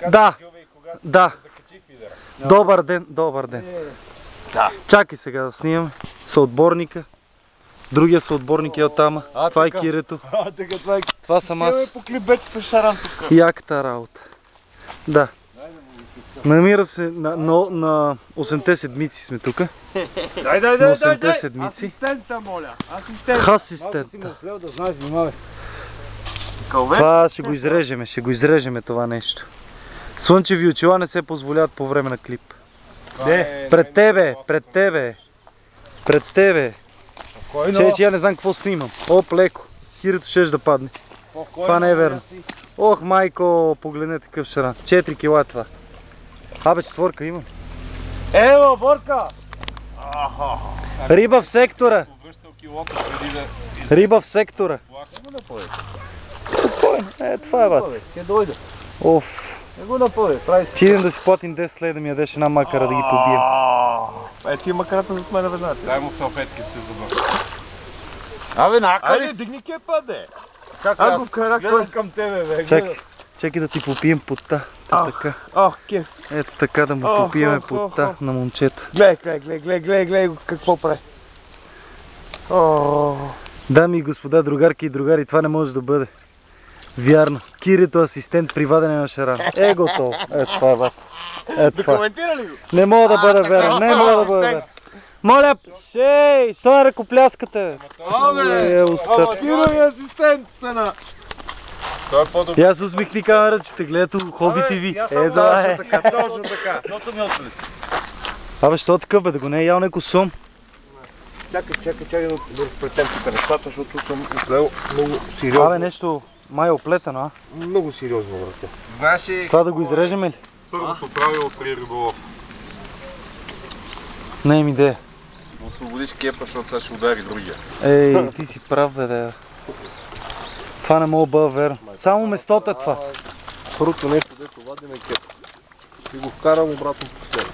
Да, да. Добър ден, добър ден. Чакай сега да снимаме съотборника. Другия съотборник е оттама. Това е Кирето. Това съм аз. Яката работа. Да. Намира се на 8-те седмици сме тук. На 8-те седмици. Асистента, моля. Асистента. Това ще го изрежеме това нещо. Слънчеви очила не се позволяват по време на клип. Пред тебе. Че я не знам какво снимам. Оп, леко. Кирито ще да падне. Това не е верно. Ох, майко, погледнете какъв шаран. 4 кила е това. Абе, четворка има. Ево, Борка! Риба в сектора. Риба в сектора. Спокойно. Това е, баци. Оф. Че идем да си платим 10 лева да ми ядеш една макара да ги побием. Ето и макарата зад мене веднага. Дай му салфетки се забавя. Абе, накъде? Дигни кепа, де! Аз го вкарах, гледам към тебе, бе. Чакай да ти попием потта. Така. Кеф. Ето така да му попиеме потта на момчето. Гледай какво прави. Дами и господа, другарки и другари, това не може да бъде вярно. Кирито асистент при вадене на шаран. Готово. Ето това е, бат. Ето това. Документира ли го? Не мога да бъде верно. Не мога да бъде верно. Моля, стой ръкопляската. Киро и асистент, пена. Тя се усмихни камерата, че те гледат Хоби ТВ. Точно така. Абе, що такъв бе, да го не е ял неко сом? Чакай да разплетем тук нещата, защото съм отлел много сериозно. Абе, нещо май оплетено, а? Много сериозно, брате. Знаеш ли това да го изрежем ли? първото правило при риболов? Не им идея. Да освободиш кепа, защото сега ще удари другия. Ти си прав, бе, да. Това не мога да бъда верно. Само местото е това. Първото нещо, дето вадим е кепа. И го вкарам обратно по стена.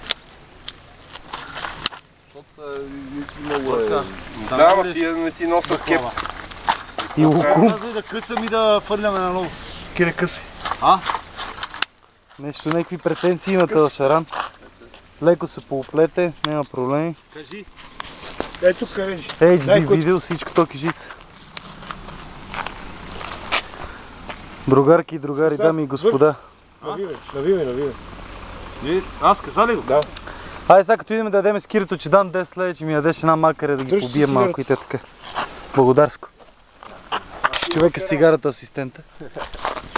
Много е... Да, ма ти не си носят кеп. И лукум. Да късам и да фърляме на ново. Кире, къси. Нещо, някакви претенции има този шаран. Леко се пооплете, няма проблеми. Кажи. Ето карежи. HD видео, всичко токи жица. Другарки и другари, дами и господа. Навивай. Аз каза ли го? Да. Айде сега като идем да ядем с Кирито, че дам 10 лева, че ми ядеш една макара да ги побием малко и те така. Благодарско. Човека с цигарата асистента.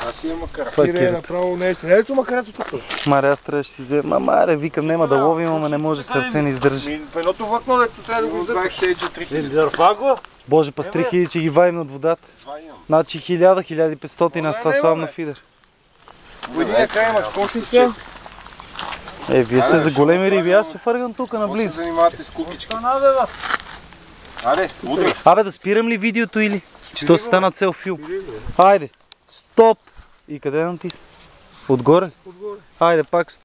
Аз имам макара. Това е Кире, Кирито. направо нещо. Ето макарето тук. Маре, аз трябваше да си взема. Маре, викам, няма да ловим, ама не може, сърце не издържи. В едното влакно, дето трябва да го Отбрах се еджа 3000. дърпа го. Боже, па с 3000, че ги ваим от водата. Значи 1000-1500, аз това славам на фидер. По един край имаш консистенция. Вие сте за големи риби, аз ще фъргам тук Какво се наблизо. занимавате с кукички? Аре, удрай. Абе, да спирам ли видеото или? Че то се стана цел филм. Айде, стоп! И къде да натисна? Отгоре? Айде, пак стоп.